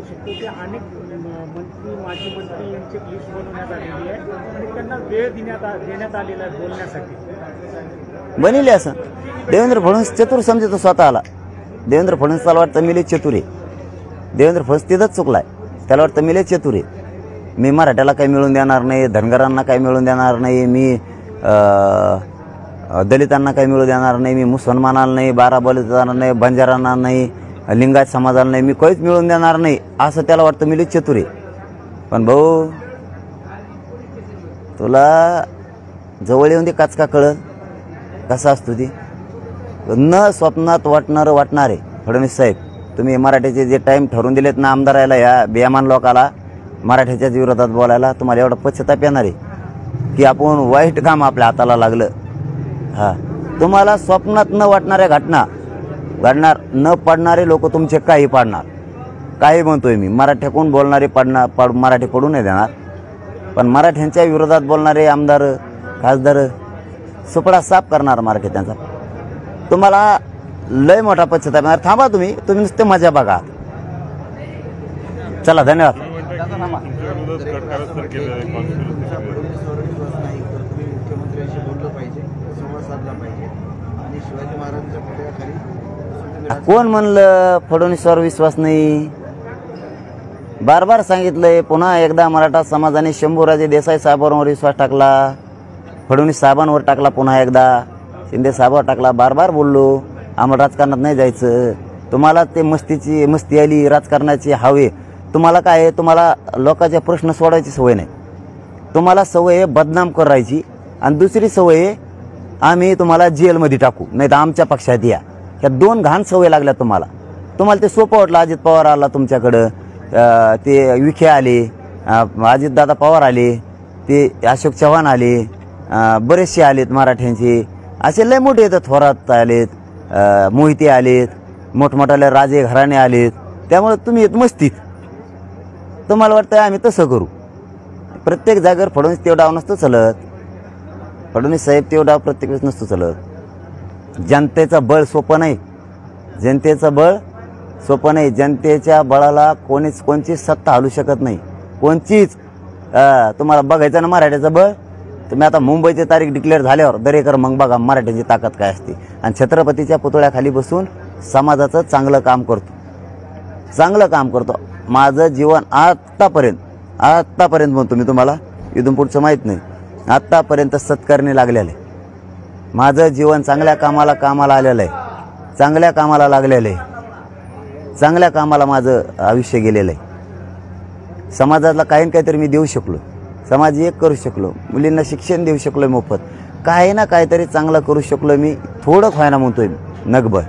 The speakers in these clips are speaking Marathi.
शकतो की अनेक मंत्री माजी मंत्री यांची लिस्ट बनवण्यात आलेली आहे आणि त्यांना वेळ देण्यात आलेला आहे बोलण्यासाठी. बनिले असं देवेंद्र फडणवीस चतुर समजतो स्वतःला. देवेंद्र फडणवीसला वाटतं मी लय चतुर आहे. देवेंद्र फडणवीस तिथंच चुकलाय. त्याला वाटतं मी लय चतुर आहे. मी मराठ्याला काही मिळून देणार नाही, धनगरांना काही मिळून देणार नाही, मी दलितांना काही मिळू देणार नाही, मी मुसलमानाला नाही, बारा बलितांना नाही, बंजारांना नाही, लिंगायत समाजाला नाही, मी काहीच मिळून देणार नाही असं त्याला वाटतं. मी लय चतुर आहे. पण भाऊ तुला जवळ येऊन दे काचका कळत कसा असतो ती. न स्वप्नात वाटणार आहे फडणवीस साहेब. तुम्ही मराठ्याचे जे टाईम ठरवून दिलेत ना आमदाराला या बेमान लोकाला मराठ्याच्याच विरोधात बोलायला, तुम्हाला एवढा पश्चाताप येणार आहे की आपण वाईट काम आपल्या हाताला लागलं. हां, तुम्हाला स्वप्नात न वाटणाऱ्या घटना घडणार, न पडणारे लोक तुमचे काही पाडणार. काही म्हणतोय मी, मराठ्याकडून बोलणारे मराठी पडू नाही देणार, पण मराठ्यांच्या विरोधात बोलणारे आमदार खासदार सुपडा साफ करणार मराठी त्यांचा. तुम्हाला लय मोठा पश्चाताप येणार. थांबा तुम्ही नुसते मजा बघा. चला धन्यवाद. कोण म्हणलं फडणवीसवर विश्वास नाही? बार बार सांगितलंय. पुन्हा एकदा मराठा समाजाने शंभूराजे देसाई साहेबांवर विश्वास टाकला, फडणवीस साहेबांवर टाकला, पुन्हा एकदा शिंदे साहेबांवर टाकला. बार बार बोललो आम्हाला राजकारणात नाही जायचं. तुम्हाला ते मस्ती आली राजकारणाची हवे. तुम्हाला काय आहे, तुम्हाला लोकांचे प्रश्न सोडायची सवय नाही. तुम्हाला सवय आहे बदनाम करायची, आणि दुसरी सवय आहे आम्ही तुम्हाला जेलमध्ये टाकू, नाही तर आमच्या पक्षात या. ह्या दोन घाण सवय लागल्या तुम्हाला. तुम्हाला ते सोपं वाटलं. अजित पवार आला तुमच्याकडं, ते विखे आले, अजितदादा पवार आले, ते अशोक चव्हाण आले, बरेचसे आलेत मराठ्यांचे. असे लय मोठे येतात, थोरात आलेत, मोहिते आलेत, मोठमोठाले राजे घराणे आलेत. त्यामुळे तुम्ही येत मस्तीत. तुम्हाला वाटतं आम्ही तसं करू. प्रत्येक जागेवर फडणवीस तेव डाव नसतो चलत. फडणवीस साहेब तेव डाव प्रत्येक वेळेस नसतो चलत. जनतेचं बळ सोपं नाही. जनतेचं बळ सोपं नाही. जनतेच्या बळाला कोणची सत्ता हलू शकत नाही, कोणचीच. तुम्हाला बघायचं ना मराठ्याचं बळ. तुम्ही आता मुंबईची तारीख डिक्लेअर झाल्यावर दरेकर मग बघा मराठ्याची ताकद काय असते. आणि छत्रपतीच्या पुतळ्याखाली बसून समाजाचं चांगलं काम करतो. माझं जीवन आत्तापर्यंत म्हणतो मी तुम्हाला, इथून पुढचं माहीत नाही, आत्तापर्यंत सत्कारणी लागलेलं आहे. माझं जीवन चांगल्या कामाला आलेलं आहे. चांगल्या कामाला लागलेलं आहे. चांगल्या कामाला माझं आयुष्य गेलेलं आहे. समाजाला काही ना काहीतरी मी देऊ शकलो. समाज एक करू शकलो. मुलींना शिक्षण देऊ शकलो मोफत. काही ना काहीतरी चांगलं करू शकलो मी. थोडं व्हायना म्हणतोय नगभर.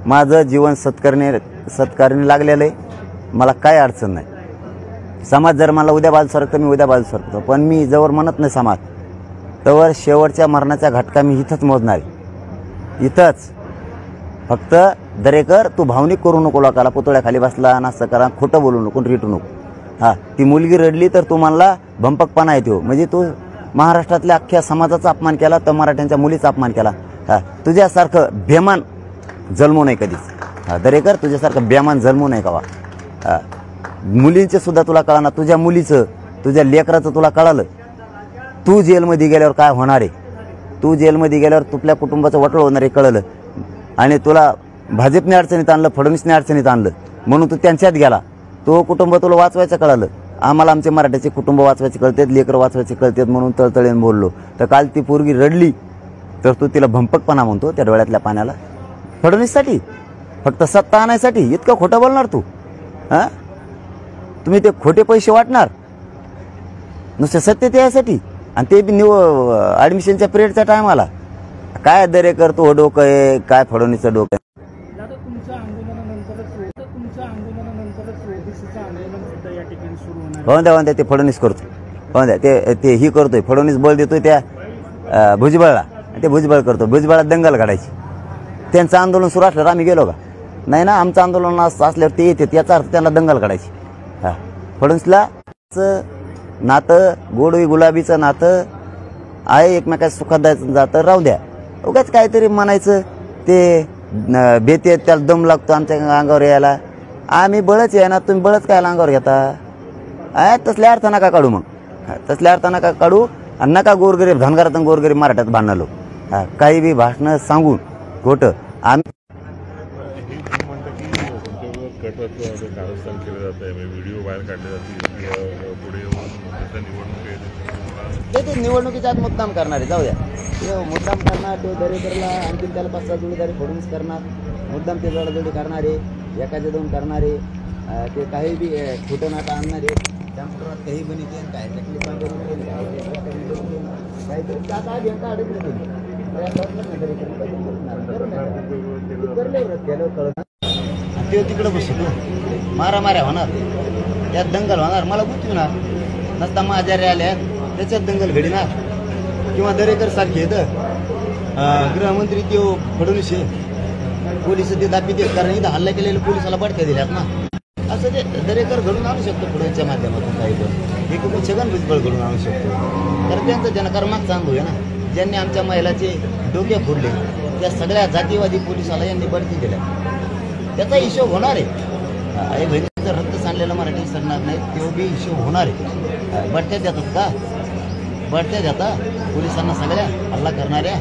माझं जीवन सत्कारणी लागलेलं आहे. मला काय अडचण नाही. समाज जर मला उद्या बाजू सरकतो, मी उद्या बाजू सरकतो. पण मी जवळ म्हणत नाही समाज, तवर शेवटच्या मरणाचा घटका मी इथंच मोजणार आहे. इथंच. फक्त दरेकर तू भावनिक करू नको. लोकाला पुतळ्याखाली बसला नास्ता करा, खोटं बोलू नको, रिटू नको. हां, ती मुलगी रडली तर तू म्हणला भंपकपणा येतो. म्हणजे तू महाराष्ट्रातल्या अख्ख्या समाजाचा अपमान केला, तर मराठ्यांच्या मुलीचा अपमान केला. हां, तुझ्यासारखं बेमान जन्मू नाही कधीच. हां दरेकर, तुझ्यासारखं बेमान जन्मू नाही कवा. हां, मुलींचे सुद्धा तुला कळणार, तुझ्या मुलीचं तुझ्या लेकराचं तुला कळालं. तू जेलमध्ये गेल्यावर काय होणार आहे, तू जेलमध्ये गेल्यावर तुझ्या कुटुंबाचं वटळ होणार आहे कळलं. आणि तुला भाजपने अडचणीत आणलं, फडणवीसने अडचणीत आणलं, म्हणून तू त्यांच्यात गेला. तो कुटुंब तुला वाचवायचं कळालं. आम्हाला आमचे मराठ्याचे कुटुंब वाचवायचे कळतेत, लेकरं वाचवायचे कळतेत, म्हणून तळतळीने बोललो. तर काल ती पोरगी रडली तर तू तिला भंपकपणा म्हणतो त्या डोळ्यातल्या पाण्याला. फडणवीससाठी फक्त सत्ता आणायसाठी इतकं खोटं बोलणार तू? हां, तुम्ही ते खोटे पैसे वाटणार नुसते सत्य यासाठी, आणि ते बी ॲडमिशनच्या पिरियडच्या टायमाला. काय दरेकर तू डोकं आहे, काय फडणवीसचं डोकं आहे? हो द्या ते फडणवीस करतो. हो द्या ते ही करतोय. फडणवीस बळ देतोय त्या भुजबळला, ते भुजबळ करतो. भुजबळला दंगल काढायची. त्यांचं आंदोलन सुरू असल्यावर आम्ही गेलो का? नाही ना. आमचं आंदोलन असल्यावर ते येते, याचा अर्थ त्यांना दंगल काढायची. हां, फडणवीसला नातं गोडवी गुलाबीचं नातं आहे, एकमेकाच्या सुखात द्यायचं जातं. राहू द्या, उगाच काहीतरी म्हणायचं. ते बेते त्याला दम लागतो आमच्या अंगावर यायला. आम्ही बळच आहे ना, तुम्ही बळच काय अंगावर घेता? तसल्या अर्थ नका काढू, मग तसल्या अर्थ नका काढू आणि नका गोरगरीब धनगरात आणि गोरगरीब मराठ्यात भांडणलो. काही बी भाषणं सांगून खोटं आम्ही कारस्थान केलं जात आहे, व्हिडिओ बाहेर काढले जातील, पुढे ते निवडणुकीच्या आत मुद्दाम करणारे जाऊ द्या. ते मुद्दाम करणार, ते दरेकरला आणखी त्याला 5-6 जोडीदारी फडणवीस करणार, मुद्दाम ते जोडाजोडी करणारे, एकाचे 2 करणारे, ते काही बी खोटं नाटं आणणारे, त्यामुळे काही बनी केलं काय काहीतरी आता आधी यांना अडकलं ते तिकडे बसतो, मारामाऱ्या होणार, त्यात दंगल होणार, मला गुंतविणार नसता माझ्या आल्या त्याच्यात दंगल घडणार. किंवा दरेकर सारखे येतं गृहमंत्री ते फडणवीस पोलिस ते दाबी देत, कारण इथं हल्ला केलेल्या पोलिसाला बडक्या दिल्यात ना. असं ते दरेकर घडून आणू शकतो फडणवीसच्या माध्यमातून, काही पण हे खूप छगन भुजबळ घडून आणू शकतो. तर त्यांचं ज्यांना कर्माचा अनुभव आहे ना, ज्यांनी आमच्या महिलाचे डोके फोडले, त्या सगळ्या जातीवादी पोलिसाला यांनी बढती दिल्या, त्याचा हिशोब होणार आहे. आई बहिणीचं रक्त सांडलेलं मराठी सडणार नाही, तो बी हिशोब होणार आहे. बढत्या देतात का? बढत्या देतात पोलिसांना सगळ्या हल्ला करणाऱ्या,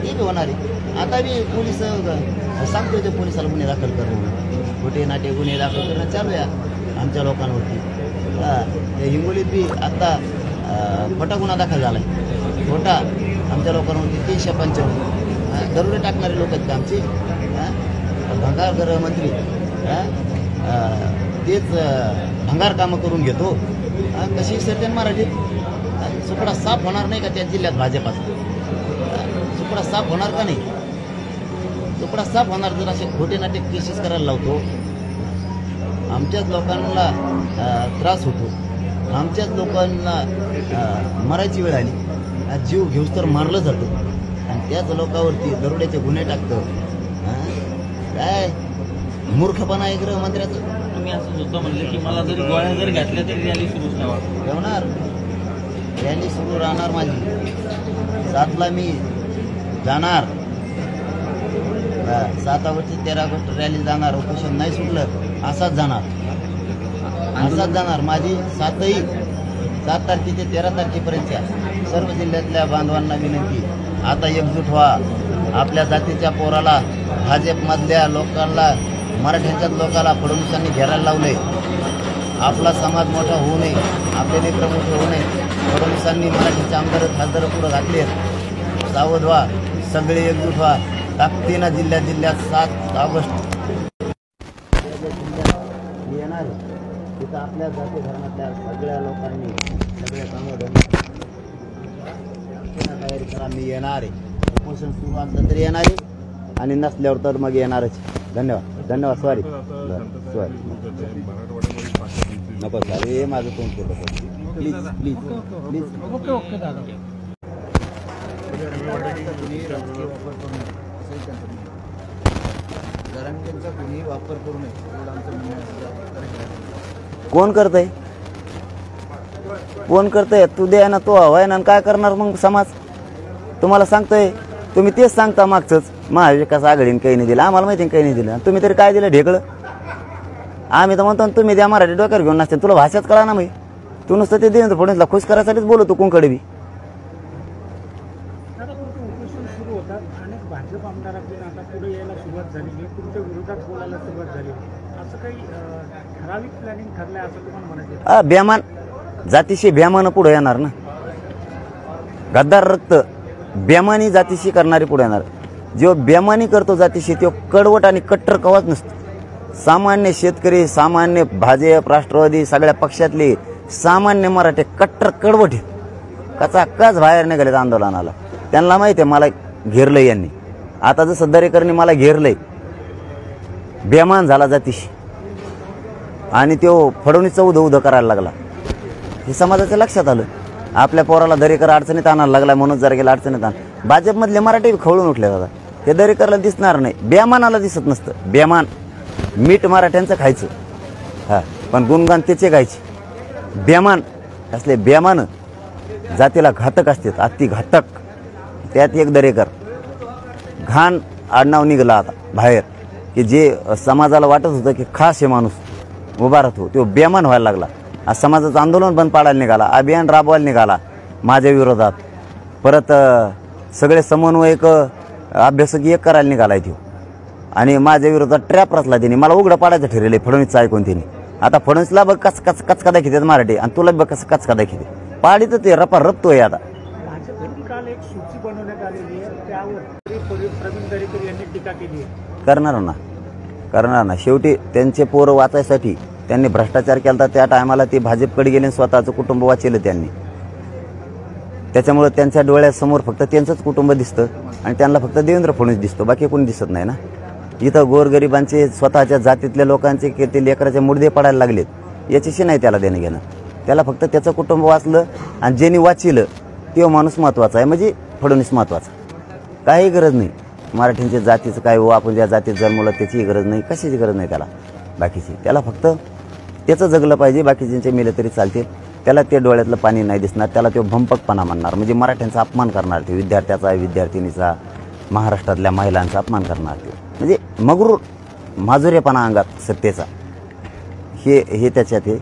ते बी होणार आहे. आता बी पोलीस सांगतो ते पोलिसाला गुन्हे दाखल करणं, खोटे नाटे गुन्हे दाखल करणं चालू आहे आमच्या लोकांवरती. त्या हिंगोलीत बी आता खोटा गुन्हा दाखल झाला आहे, खोटा आमच्या लोकांवरती 355 दरोडे टाकणारे लोक आहेत का आमचे? भंगार गृहमंत्री तेच भंगार कामं करून घेतो. कशी सर्जन मराठी सुपडा साफ होणार नाही का त्या जिल्ह्यात भाजपाचा? सुपडा साफ होणार का नाही? सुपडा साफ होणार जर असे खोटे नाटे केसेस करायला लावतो. आमच्याच लोकांना त्रास होतो, आमच्याच लोकांना मरायची वेळ आली, जीव घेऊस तर मारलं जातं आणि त्याच लोकांवरती दरोड्याचे गुन्हे टाकतं. काय मूर्खपणा आहे गृहमंत्र्याचं. तुम्ही असं सुद्धा म्हणलं की मला जरी गोळ्या जर घातल्या तरी रॅली सुरूच नाही ठेवणार, रॅली सुरू राहणार माझी. 7ला मी जाणार, 7 ऑगस्ट 13 ऑगस्ट रॅली जाणार, उपोषण नाही सुटलं असाच जाणार, असाच जाणार. माझी 7 तारखे ते 13 तारखेपर्यंतच्या सर्व जिल्ह्यातल्या बांधवांना विनंती, आता एकजूट व्हा. आपल्या जातीच्या पोराला, भाजपमधल्या लोकांना, मराठ्यांच्याच लोकांना फडणवीसांनी घेरायला लावले. आपला समाज मोठा होऊ नये, आपले लेकरं मोठे होऊ नये. फडणवीसांनी मराठीचे आमदार खासदार पुढे घातले. सावध व्हा, सगळे एकजूट व्हा. ताकदीनं जिल्ह्यात 7 ऑगस्ट येणार. तिथं आपल्या जाती धर्मातल्या सगळ्या लोकांनी सगळे कामं तयारी करा. मी येणार आहे. उपोषण सुरू असलं तरी येणार आहे आणि नसल्यावर तर मग येणारच. धन्यवाद. सॉरी नको सर, हे माझं तोंड केलं प्लीज. ओके दादा. वापर करू नये. कोण करतंय? तू द्या ना, तो हवाय ना, काय करणार मग समाज? तुम्हाला सांगतोय, तुम्ही तेच सांगता मागचंच महाविकास आघाडीने काही नाही दिलं, आम्हाला माहिती काही नाही दिलं. तुम्ही तरी काय दिलं? ढेकळं. आम्ही तर म्हणतो तुम्ही द्या, मराठी डोक्यावर घेऊन नसते. तुला भाषाच कळा ना. मग तू नुसतं ते देणं फडणवीसला खुश करायसाठीच बोलतो कोणकडे बी. उपोषण सुरू होतात, अनेक भाजप आमदारांकडून आता पुढे यायला सुरुवात झाली, तुमच्या विरोधात बोलायला सुरुवात झाली. असं काही ठराविक प्लॅनिंग ठरलंय असं तुम्हाला म्हणायचं? बेमान जातीशी बेमानं पुढे येणार ना. गद्दार रक्त बेमानी जातीशी करणारी पुढे येणार. जो बेमानी करतो जातीशी तो कडवट आणि कट्टर कवाच नसतो. सामान्य शेतकरी, सामान्य भाजप, राष्ट्रवादी सगळ्या पक्षातले सामान्य मराठी कट्टर कडवट कचाकच बाहेर निघालेत आंदोलनाला. त्यांना माहिती आहे मला घेरलंय यांनी. आता जसं दरेकरने मला घेरलंय, बेमान झाला जातीशी आणि तो फडणवीसचा उधं करायला लागला. हे समाजाच्या लक्षात आलं. आपल्या पोराला दरेकर अडचणीत आणायला लागला म्हणून जर गेला अडचणीत आण. भाजपमधले मराठी खवळून उठले दादा. हे दरेकरला दिसणार नाही, बेमानाला दिसत नसतं. बेमान मीठ मराठ्यांचं खायचं, पण गुणगान त्याचे गायचे. बेमान असले बेमान जातीला घातक असतात, अति घातक. त्यात एक दरेकर घाण आडनाव निघाला आता बाहेर. की जे समाजाला वाटत होतं की खास हे माणूस उभा राहतो तो बेमान व्हायला लागला. आज समाजाचं आंदोलन बंद पाडायला निघाला, अभियान राबवायला निघाला माझ्या विरोधात. परत सगळे समन्वयक अभ्यासक एक करायला निघाला तो आणि माझ्या विरोधात ट्रॅप रचला त्यांनी. मला उघडं पाडायचं ठरलेलं आहे फडणवीसचं ऐकून त्यांनी. आता फडणवीसला बघ कचका दाखवतात मराठी आणि तुला बघ कसं कचका दाखवते. पाडीत ते रपा रपतोय आता. भाजपकडून काल एक सूची बनवण्यात आलेली आहे, त्यावर प्रवीण दरेकर यांनी टीका केली आहे. करणार ना. शेवटी त्यांचे पोरं वाचायसाठी त्यांनी भ्रष्टाचार केला. त्या टायमाला ते भाजपकडे गेले आणि स्वतःचं कुटुंब वाचेलं त्यांनी. त्याच्यामुळे त्यांच्या डोळ्यासमोर फक्त त्यांचंच कुटुंब दिसतं आणि त्यांना फक्त देवेंद्र फडणवीस दिसतो, बाकी कोणी दिसत नाही ना. इथं गोरगरिबांचे स्वतःच्या जातीतल्या लोकांचे की ते लेकराचे मुडदे पडायला लागलेत याच्याशी नाही त्याला देणं घेणं. त्याला फक्त त्याचं कुटुंब वाचलं आणि ज्यांनी वाचिलं तो माणूस महत्त्वाचा आहे, म्हणजे फडणवीस महत्त्वाचा. काही गरज नाही मराठींच्या जातीचं काय हो, आपण ज्या जातीत जन्मलं त्याचीही गरज नाही, कशाची गरज नाही त्याला बाकीची. त्याला फक्त त्याचं जगलं पाहिजे, बाकीच्यांचे मेले तरी चालतील. त्याला ते डोळ्यातलं पाणी नाही दिसणार, त्याला तो भंपकपणा म्हणणार, म्हणजे मराठ्यांचा अपमान करणार, ते विद्यार्थ्याचा विद्यार्थिनीचा महाराष्ट्रातल्या महिलांचा अपमान करणार, ते म्हणजे मगरूर माजुरेपणा अंगात सत्तेचा हे त्याच्यात आहे.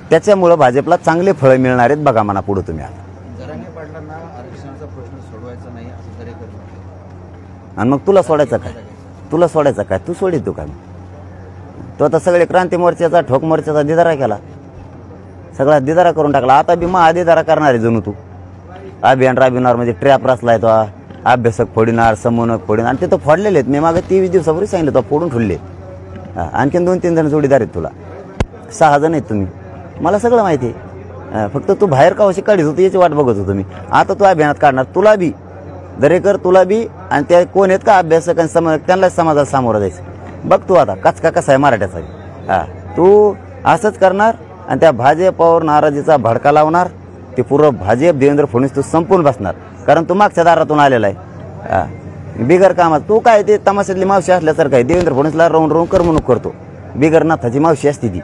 त्याच्यामुळं भाजपला चांगले फळं मिळणार आहेत बघा म्हणा पुढं तुम्ही. आता जरांगे पाटलांना आरक्षणाचा प्रश्न सोडवायचा नाही असं दरेकर म्हटलं. आणि मग तुला सोडायचं काय तू सोडितो का? तो आता सगळे क्रांती मोर्चाचा ठोक मोर्चाचा दिदारा केला, सगळा दिदारा करून टाकला. आता बी महादिदारा करणार आहे जणू तू. अभियान राबविणार म्हणजे ट्रॅप रचलाय तो, अभ्यासक फोडणार, समन्वयक फोडणार, आणि ते तो फोडलेले आहेत. मी मागे 23 दिवसापूर्वी सांगितलं तो फोडून ठेवले. आणखीन 2-3 जण जोडीदार आहेत तुला, 6 जण आहेत तुम्ही. मला सगळं माहिती आहे. फक्त तू बाहेर का अशी काढीत होती याची वाट बघत होतो मी. आता तू अभियानात काढणार, तुला बी दरेकर, तुला बी, आणि त्या कोण आहेत का अभ्यासक आणि समन्वयक त्यांना समाजाला सामोरं जायचं. बघ तू आता कचका कसा आहे मराठ्याचा. तू असंच करणार आणि त्या भाजपावर नाराजीचा भडका लावणार. ते पूर्ण भाजप देवेंद्र फडणवीस तू संपून बसणार, कारण तू मागच्या दारातून आलेला आहे बिगर कामात. तू काय ते तमाशातली मावशी असल्यासारखं आहे. देवेंद्र फडणवीसला राहून करमणूक करतो. बिगर नाथाची मावशी असते ती.